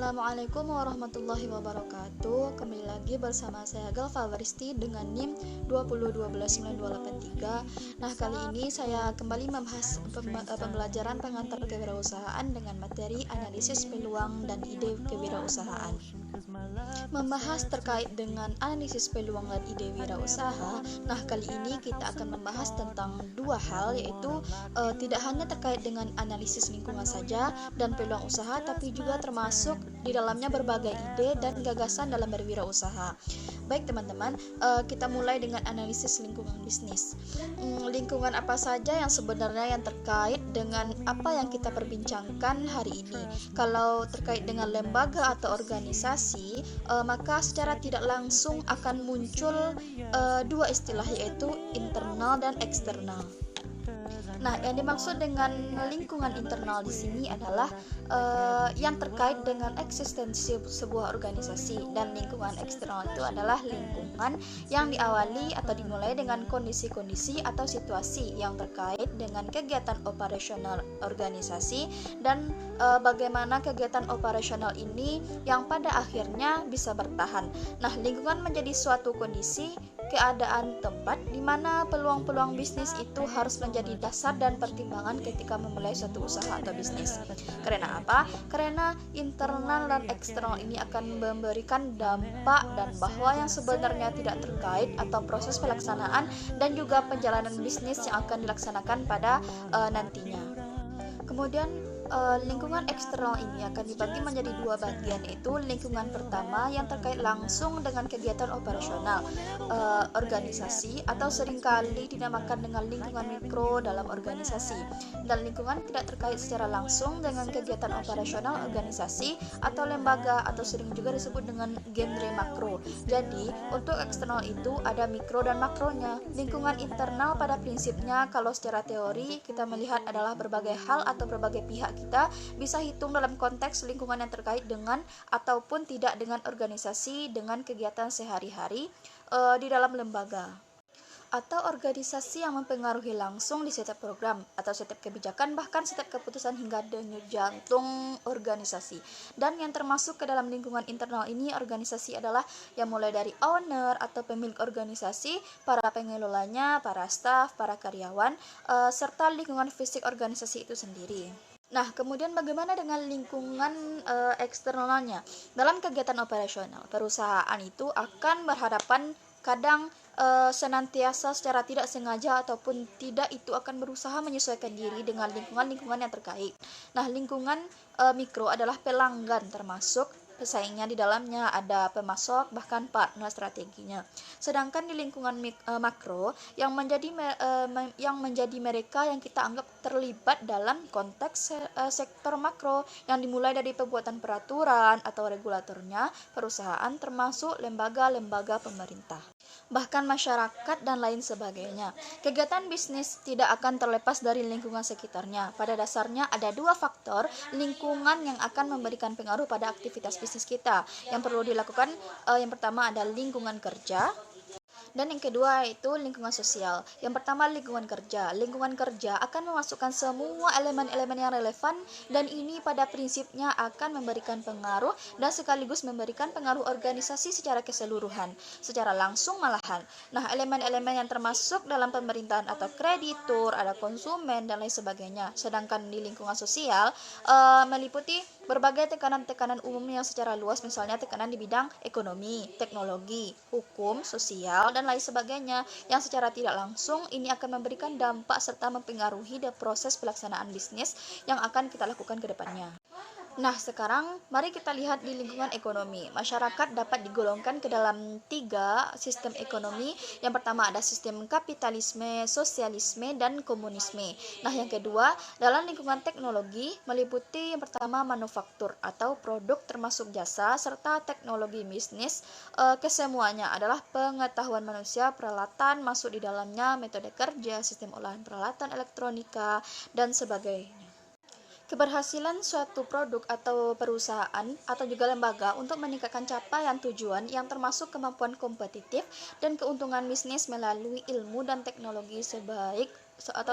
Assalamualaikum warahmatullahi wabarakatuh. Kembali lagi bersama saya Galva Baristi dengan NIM 2012983. Nah, kali ini saya kembali membahas pembelajaran pengantar kewirausahaan dengan materi analisis peluang dan ide kewirausahaan. Membahas terkait dengan analisis peluang dan ide wirausaha. Nah, kali ini kita akan membahas tentang dua hal, yaitu tidak hanya terkait dengan analisis lingkungan saja dan peluang usaha, tapi juga termasuk di dalamnya berbagai ide dan gagasan dalam berwirausaha. Baik teman-teman, kita mulai dengan analisis lingkungan bisnis. Lingkungan apa saja yang sebenarnya yang terkait dengan apa yang kita perbincangkan hari ini? Kalau terkait dengan lembaga atau organisasi, maka secara tidak langsung akan muncul dua istilah, yaitu internal dan eksternal. Nah, yang dimaksud dengan lingkungan internal di sini adalah yang terkait dengan eksistensi sebuah organisasi, dan lingkungan eksternal itu adalah lingkungan yang diawali atau dimulai dengan kondisi-kondisi atau situasi yang terkait dengan kegiatan operasional organisasi dan bagaimana kegiatan operasional ini yang pada akhirnya bisa bertahan. Nah, lingkungan menjadi suatu kondisi keadaan tempat di mana peluang-peluang bisnis itu harus menjadi dasar dan pertimbangan ketika memulai suatu usaha atau bisnis. Karena apa? Karena internal dan eksternal ini akan memberikan dampak dan bahwa yang sebenarnya tidak terkait atau proses pelaksanaan dan juga perjalanan bisnis yang akan dilaksanakan pada nantinya. Kemudian lingkungan eksternal ini akan dibagi menjadi dua bagian, yaitu lingkungan pertama yang terkait langsung dengan kegiatan operasional organisasi atau seringkali dinamakan dengan lingkungan mikro dalam organisasi, dan lingkungan tidak terkait secara langsung dengan kegiatan operasional organisasi atau lembaga atau sering juga disebut dengan genre makro. Jadi untuk eksternal itu ada mikro dan makronya. Lingkungan internal pada prinsipnya kalau secara teori kita melihat adalah berbagai hal atau berbagai pihak kita bisa hitung dalam konteks lingkungan yang terkait dengan ataupun tidak dengan organisasi dengan kegiatan sehari-hari di dalam lembaga atau organisasi yang mempengaruhi langsung di setiap program atau setiap kebijakan, bahkan setiap keputusan hingga denyut jantung organisasi. Dan yang termasuk ke dalam lingkungan internal ini, organisasi adalah yang mulai dari owner atau pemilik organisasi, para pengelolanya, para staf, para karyawan, serta lingkungan fisik organisasi itu sendiri. Nah, kemudian bagaimana dengan lingkungan eksternalnya? Dalam kegiatan operasional, perusahaan itu akan berhadapan kadang senantiasa secara tidak sengaja ataupun tidak itu akan berusaha menyesuaikan diri dengan lingkungan-lingkungan yang terkait. Nah, lingkungan mikro adalah pelanggan, termasuk pesaingnya di dalamnya, ada pemasok, bahkan partner strateginya. Sedangkan di lingkungan makro yang menjadi mereka yang kita anggap terlibat dalam konteks sektor makro yang dimulai dari pembuatan peraturan atau regulatornya perusahaan, termasuk lembaga-lembaga pemerintah, bahkan masyarakat dan lain sebagainya. Kegiatan bisnis tidak akan terlepas dari lingkungan sekitarnya. Pada dasarnya ada dua faktor lingkungan yang akan memberikan pengaruh pada aktivitas bisnis kita. Yang perlu dilakukan yang pertama ada lingkungan kerja, dan yang kedua itu lingkungan sosial. Yang pertama lingkungan kerja. Lingkungan kerja akan memasukkan semua elemen-elemen yang relevan, dan ini pada prinsipnya akan memberikan pengaruh dan sekaligus memberikan pengaruh organisasi secara keseluruhan, secara langsung malahan. Nah, elemen-elemen yang termasuk dalam pemerintahan atau kreditur, ada konsumen dan lain sebagainya. Sedangkan di lingkungan sosial meliputi berbagai tekanan-tekanan umum yang secara luas, misalnya tekanan di bidang ekonomi, teknologi, hukum, sosial, dan lain sebagainya, yang secara tidak langsung ini akan memberikan dampak serta mempengaruhi proses pelaksanaan bisnis yang akan kita lakukan ke depannya. Nah, sekarang mari kita lihat di lingkungan ekonomi. Masyarakat dapat digolongkan ke dalam 3 sistem ekonomi. Yang pertama ada sistem kapitalisme, sosialisme, dan komunisme. Nah, yang kedua dalam lingkungan teknologi meliputi yang pertama manufaktur atau produk termasuk jasa, serta teknologi bisnis. Kesemuanya adalah pengetahuan manusia, peralatan masuk di dalamnya, metode kerja, sistem olahan peralatan elektronika, dan sebagainya. Keberhasilan suatu produk atau perusahaan atau juga lembaga untuk meningkatkan capaian tujuan yang termasuk kemampuan kompetitif dan keuntungan bisnis melalui ilmu dan teknologi sebaik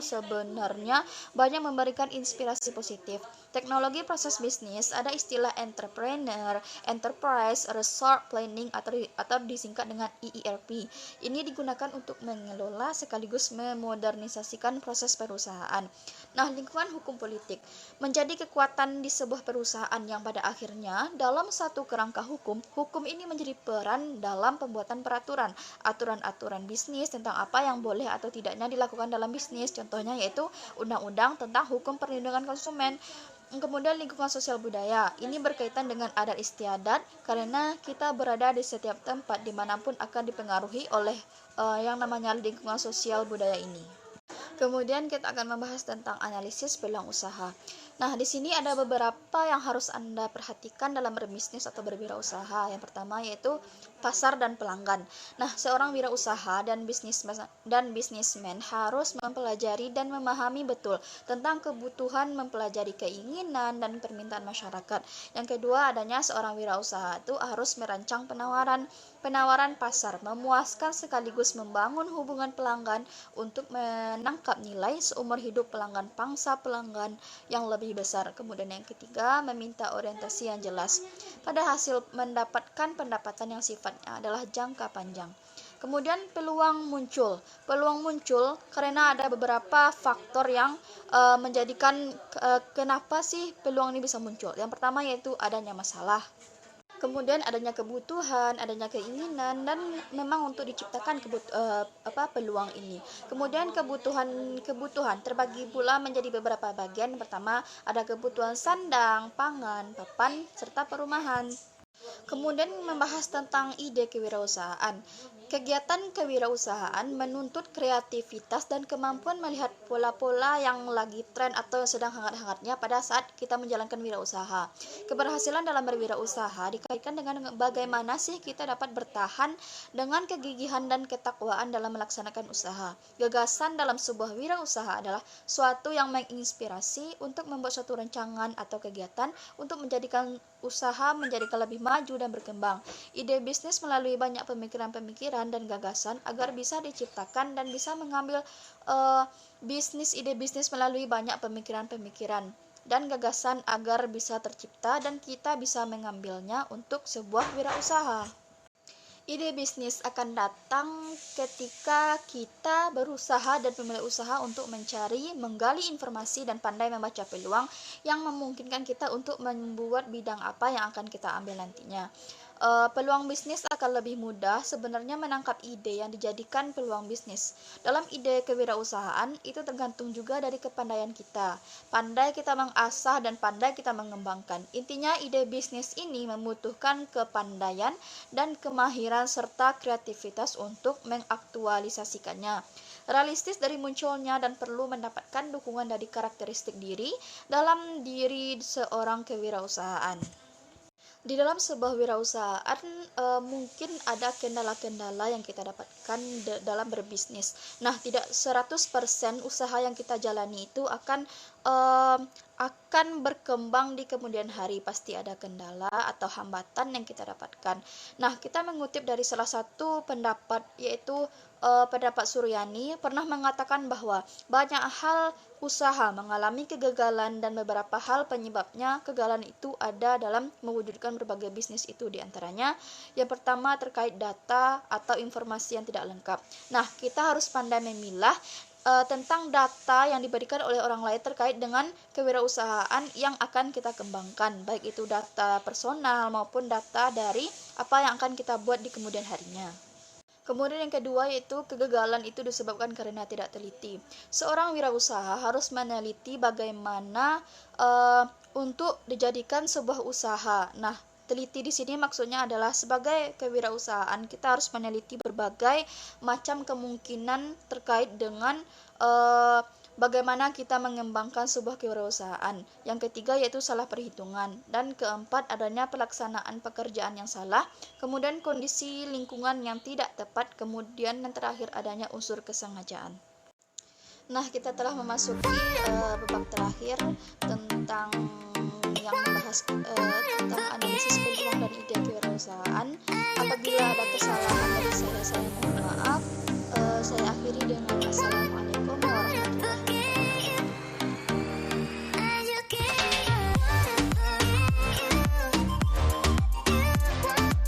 sebenarnya banyak memberikan inspirasi positif. Teknologi proses bisnis, ada istilah entrepreneur, enterprise, resource planning atau disingkat dengan EERP. Ini digunakan untuk mengelola sekaligus memodernisasikan proses perusahaan. Nah, lingkungan hukum politik menjadi kekuatan di sebuah perusahaan yang pada akhirnya dalam satu kerangka hukum ini menjadi peran dalam pembuatan peraturan, aturan-aturan bisnis tentang apa yang boleh atau tidaknya dilakukan dalam bisnis. Contohnya yaitu undang-undang tentang hukum perlindungan konsumen. Kemudian lingkungan sosial budaya, ini berkaitan dengan adat istiadat karena kita berada di setiap tempat dimanapun akan dipengaruhi oleh yang namanya lingkungan sosial budaya ini. Kemudian kita akan membahas tentang analisis peluang usaha. Nah, di sini ada beberapa yang harus Anda perhatikan dalam berbisnis atau berwirausaha. Yang pertama yaitu pasar dan pelanggan. Nah, seorang wirausaha dan bisnismen harus mempelajari dan memahami betul tentang kebutuhan, mempelajari keinginan dan permintaan masyarakat. Yang kedua, adanya seorang wirausaha itu harus merancang penawaran pasar, memuaskan sekaligus membangun hubungan pelanggan untuk menangkap nilai seumur hidup pelanggan, pangsa pelanggan yang lebih besar. Kemudian yang ketiga, meminta orientasi yang jelas pada hasil mendapatkan pendapatan yang sifatnya adalah jangka panjang. Kemudian peluang muncul karena ada beberapa faktor yang menjadikan kenapa sih peluang ini bisa muncul. Yang pertama yaitu adanya masalah, kemudian adanya kebutuhan, adanya keinginan, dan memang untuk diciptakan peluang ini. Kemudian kebutuhan terbagi pula menjadi beberapa bagian. Pertama, ada kebutuhan sandang, pangan, papan, serta perumahan. Kemudian membahas tentang ide kewirausahaan. Kegiatan kewirausahaan menuntut kreativitas dan kemampuan melihat pola-pola yang lagi tren atau yang sedang hangat-hangatnya pada saat kita menjalankan wirausaha. Keberhasilan dalam berwirausaha dikaitkan dengan bagaimana sih kita dapat bertahan dengan kegigihan dan ketakwaan dalam melaksanakan usaha. Gagasan dalam sebuah wirausaha adalah suatu yang menginspirasi untuk membuat suatu rancangan atau kegiatan untuk menjadikan usaha menjadikan lebih maju dan berkembang. Ide bisnis melalui banyak pemikiran-pemikiran dan gagasan agar bisa diciptakan dan bisa mengambil ide bisnis melalui banyak pemikiran-pemikiran dan gagasan agar bisa tercipta dan kita bisa mengambilnya untuk sebuah wirausaha. Ide bisnis akan datang ketika kita berusaha dan memulai usaha untuk menggali informasi dan pandai membaca peluang yang memungkinkan kita untuk membuat bidang apa yang akan kita ambil nantinya. Peluang bisnis akan lebih mudah sebenarnya menangkap ide yang dijadikan peluang bisnis. Dalam ide kewirausahaan itu tergantung juga dari kepandaian kita. Pandai kita mengasah dan pandai kita mengembangkan. Intinya ide bisnis ini membutuhkan kepandaian dan kemahiran serta kreativitas untuk mengaktualisasikannya. Realistis dari munculnya dan perlu mendapatkan dukungan dari karakteristik diri dalam diri seorang kewirausahaan. Di dalam sebuah wirausahaan mungkin ada kendala-kendala yang kita dapatkan dalam berbisnis. Nah, tidak 100% usaha yang kita jalani itu akan berkembang di kemudian hari. Pasti ada kendala atau hambatan yang kita dapatkan. Nah, kita mengutip dari salah satu pendapat yaitu pendapat Suryani pernah mengatakan bahwa banyak hal usaha mengalami kegagalan dan beberapa hal penyebabnya kegagalan itu ada dalam mewujudkan berbagai bisnis itu. Diantaranya yang pertama terkait data atau informasi yang tidak lengkap. Nah, kita harus pandai memilah tentang data yang diberikan oleh orang lain terkait dengan kewirausahaan yang akan kita kembangkan, baik itu data personal maupun data dari apa yang akan kita buat di kemudian harinya. Kemudian yang kedua yaitu kegagalan itu disebabkan karena tidak teliti. Seorang wirausaha harus meneliti bagaimana untuk dijadikan sebuah usaha. Nah, teliti di sini maksudnya adalah sebagai kewirausahaan kita harus meneliti berbagai macam kemungkinan terkait dengan bagaimana kita mengembangkan sebuah kewirausahaan. Yang ketiga yaitu salah perhitungan. Dan keempat adanya pelaksanaan pekerjaan yang salah. Kemudian kondisi lingkungan yang tidak tepat. Kemudian yang terakhir adanya unsur kesengajaan. Nah, kita telah memasuki babak terakhir tentang yang membahas tentang analisis peluang dan ide kewirausahaan. Apabila ada kesalahan dari saya mohon maaf. Saya akhiri dengan assalamualaikum